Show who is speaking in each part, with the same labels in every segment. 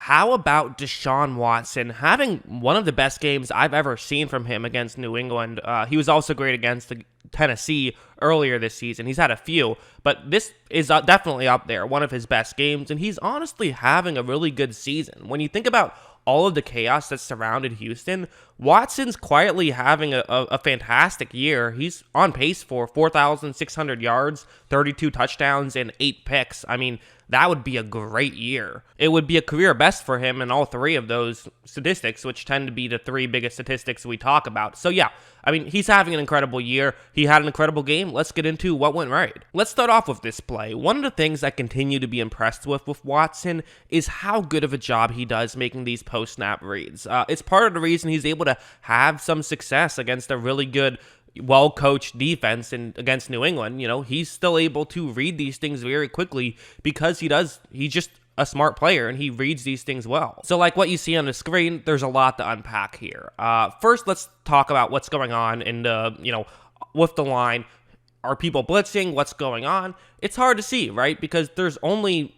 Speaker 1: How about Deshaun Watson having one of the best games I've ever seen from him against New England? He was also great against Tennessee earlier this season. He's had a few, but this is definitely up there, one of his best games, and he's honestly having a really good season. When you think about all of the chaos that surrounded Houston, Watson's quietly having a fantastic year. He's on pace for 4,600 yards, 32 touchdowns, and 8 picks. I mean, that would be a great year. It would be a career best for him in all three of those statistics, which tend to be the three biggest statistics we talk about. So yeah, I mean, he's having an incredible year. He had an incredible game. Let's get into what went right. Let's start off with this play. One of the things I continue to be impressed with Watson is how good of a job he does making these post-snap reads. It's part of the reason he's able to have some success against a really good, well-coached defense and against New England. You know, he's still able to read these things very quickly because he's just a smart player and he reads these things well. So like what you see on the screen, there's a lot to unpack here. First, let's talk about what's going on in the, with the line. Are people blitzing? What's going on? It's hard to see, right? Because there's only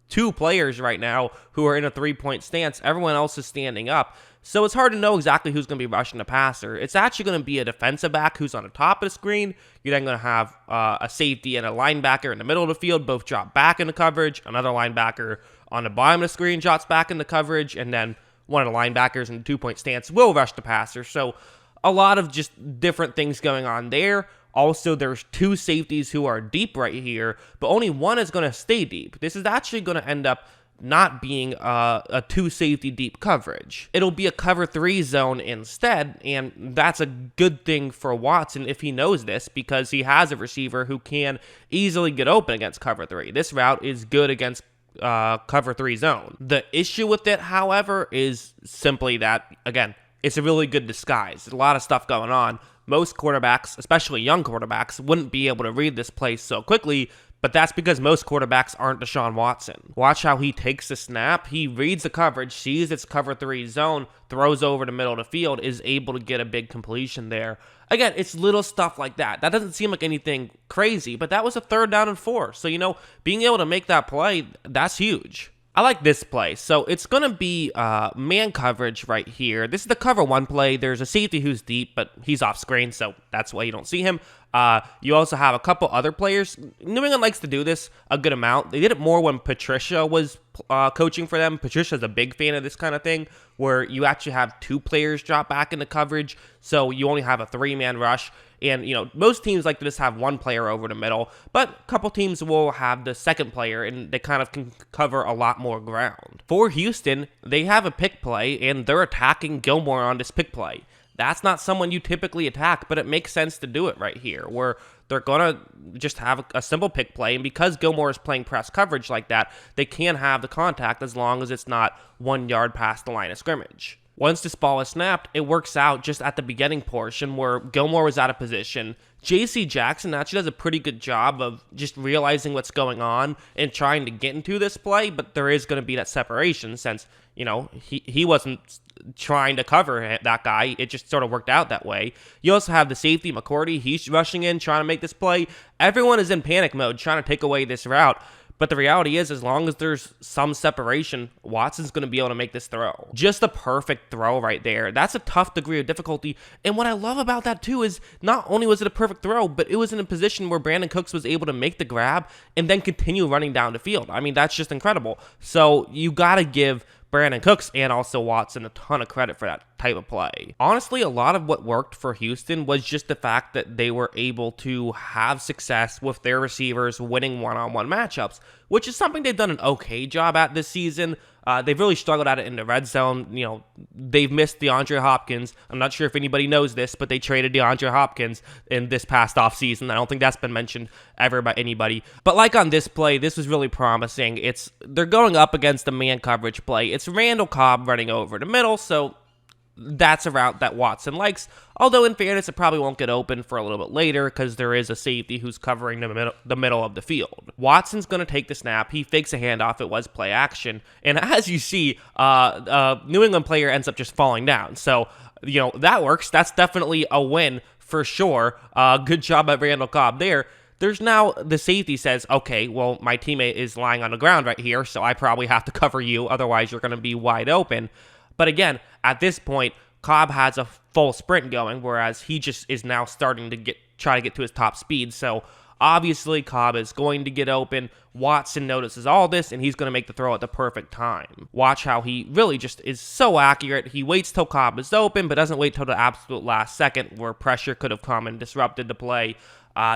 Speaker 1: two players right now who are in a three-point stance. Everyone else is standing up. So it's hard to know exactly who's going to be rushing the passer. It's actually going to be a defensive back who's on the top of the screen. You're then going to have a safety and a linebacker in the middle of the field, both drop back into coverage. Another linebacker on the bottom of the screen drops back into coverage. And then one of the linebackers in the two-point stance will rush the passer. So a lot of just different things going on there. Also, there's two safeties who are deep right here, but only one is going to stay deep. This is actually going to end up not being a two safety deep coverage. It'll be a cover 3 zone instead, and that's a good thing for Watson if he knows this, because he has a receiver who can easily get open against cover 3. This route is good against cover 3 zone. The issue with it, however, is simply that, again, it's a really good disguise. There's a lot of stuff going on. Most quarterbacks, especially young quarterbacks, wouldn't be able to read this play so quickly, but that's because most quarterbacks aren't Deshaun Watson. Watch how he takes the snap, he reads the coverage, sees it's cover 3 zone, throws over the middle of the field, is able to get a big completion there. Again, it's little stuff like that. That doesn't seem like anything crazy, but that was a 3rd down and 4. So, being able to make that play, that's huge. I like this play. So it's going to be man coverage right here. This is the cover 1 play. There's a safety who's deep, but he's off screen, so that's why you don't see him. You also have a couple other players. New England likes to do this a good amount. They did it more when Patricia was coaching for them. Patricia's a big fan of this kind of thing, where you actually have 2 players drop back into coverage, so you only have a 3-man rush. And, most teams like to just have 1 player over the middle, but a couple teams will have the second player, and they kind of can cover a lot more ground. For Houston, they have a pick play, and they're attacking Gilmore on this pick play. That's not someone you typically attack, but it makes sense to do it right here, where they're going to just have a simple pick play, and because Gilmore is playing press coverage like that, they can have the contact as long as it's not 1 yard past the line of scrimmage. Once this ball is snapped, it works out just at the beginning portion where Gilmore was out of position. J.C. Jackson actually does a pretty good job of just realizing what's going on and trying to get into this play, but there is going to be that separation since, he wasn't trying to cover that guy. It just sort of worked out that way. You also have the safety, McCourty. He's rushing in, trying to make this play. Everyone is in panic mode, trying to take away this route. But the reality is, as long as there's some separation, Watson's going to be able to make this throw. Just a perfect throw right there. That's a tough degree of difficulty. And what I love about that, too, is not only was it a perfect throw, but it was in a position where Brandon Cooks was able to make the grab and then continue running down the field. I mean, that's just incredible. So you got to give Brandon Cooks and also Watson a ton of credit for that type of play. Honestly, a lot of what worked for Houston was just the fact that they were able to have success with their receivers winning one-on-one matchups, which is something they've done an okay job at this season. They've really struggled at it in the red zone. They've missed DeAndre Hopkins. I'm not sure if anybody knows this, but they traded DeAndre Hopkins in this past offseason. I don't think that's been mentioned ever by anybody. But like on this play, this was really promising. They're going up against the man coverage play. It's Randall Cobb running over the middle, so that's a route that Watson likes. Although, in fairness, it probably won't get open for a little bit later because there is a safety who's covering the middle of the field. Watson's going to take the snap. He fakes a handoff. It was play action. And as you see, New England player ends up just falling down. So, that works. That's definitely a win for sure. Good job by Randall Cobb there. there's now the safety says, okay, well, my teammate is lying on the ground right here, so I probably have to cover you, otherwise you're going to be wide open. But again, at this point, Cobb has a full sprint going, whereas he just is now starting to try to get to his top speed. So obviously, Cobb is going to get open. Watson notices all this, and he's going to make the throw at the perfect time. Watch how he really just is so accurate. He waits till Cobb is open, but doesn't wait till the absolute last second where pressure could have come and disrupted the play.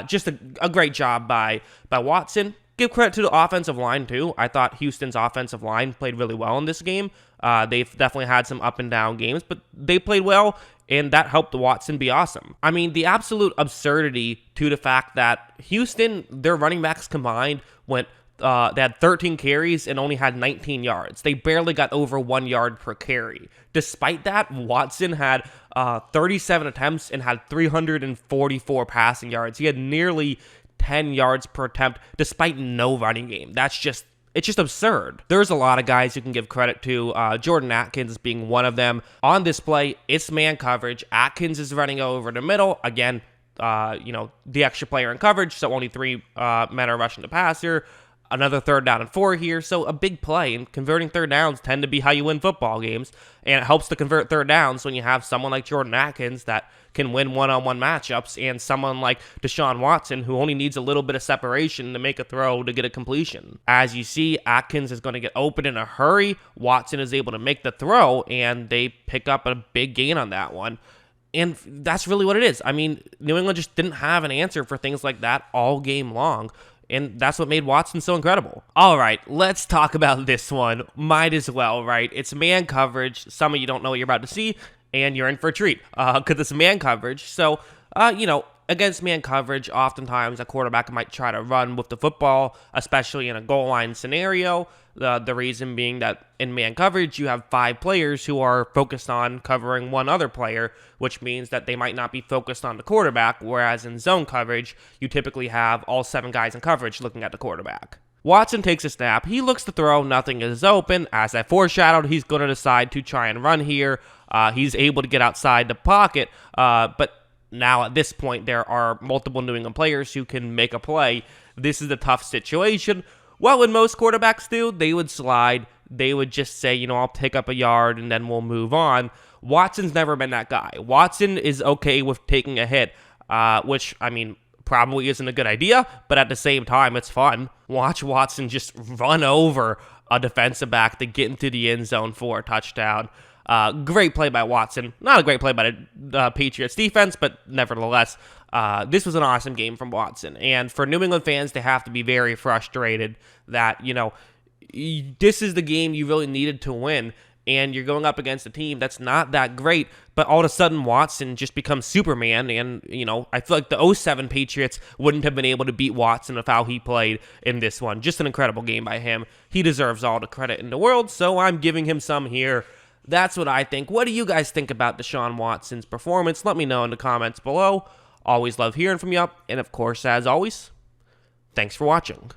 Speaker 1: Just a great job by Watson. Give credit to the offensive line, too. I thought Houston's offensive line played really well in this game. They've definitely had some up and down games, but they played well, and that helped Watson be awesome. I mean, the absolute absurdity to the fact that Houston, their running backs combined, they had 13 carries and only had 19 yards. They barely got over 1 yard per carry. Despite that, Watson had 37 attempts and had 344 passing yards. He had nearly 10 yards per attempt despite no running game. It's just absurd. There's a lot of guys you can give credit to, Jordan Atkins being one of them. On this play, it's man coverage. Atkins is running over the middle. Again, the extra player in coverage, so only 3 men are rushing the passer. Another 3rd down and 4 here, so a big play, and converting 3rd downs tend to be how you win football games, and it helps to convert 3rd downs when you have someone like Jordan Atkins that can win one-on-one matchups, and someone like Deshaun Watson who only needs a little bit of separation to make a throw to get a completion. As you see, Atkins is going to get open in a hurry. Watson is able to make the throw, and they pick up a big gain on that one. And that's really what it is. I mean, New England just didn't have an answer for things like that all game long. And that's what made Watson so incredible. All right, let's talk about this one. Might as well, right? It's man coverage. Some of you don't know what you're about to see, and you're in for a treat because it's man coverage. So, against man coverage, oftentimes a quarterback might try to run with the football, especially in a goal line scenario. The reason being that in man coverage, you have 5 players who are focused on covering one other player, which means that they might not be focused on the quarterback, whereas in zone coverage, you typically have all 7 guys in coverage looking at the quarterback. Watson takes a snap. He looks to throw. Nothing is open. As I foreshadowed, he's going to decide to try and run here. He's able to get outside the pocket, but now at this point, there are multiple New England players who can make a play. This is a tough situation. Well, when most quarterbacks do, they would slide. They would just say, I'll pick up a yard and then we'll move on. Watson's never been that guy. Watson is okay with taking a hit, which, probably isn't a good idea, but at the same time, it's fun. Watch Watson just run over a defensive back to get into the end zone for a touchdown. Great play by Watson. Not a great play by the Patriots defense, but nevertheless, this was an awesome game from Watson. And for New England fans, they have to be very frustrated that, this is the game you really needed to win, and you're going up against a team that's not that great, but all of a sudden Watson just becomes Superman, and, I feel like the 2007 Patriots wouldn't have been able to beat Watson with how he played in this one. Just an incredible game by him. He deserves all the credit in the world, so I'm giving him some here. That's what I think. What do you guys think about Deshaun Watson's performance? Let me know in the comments below. Always love hearing from you. And of course, as always, thanks for watching.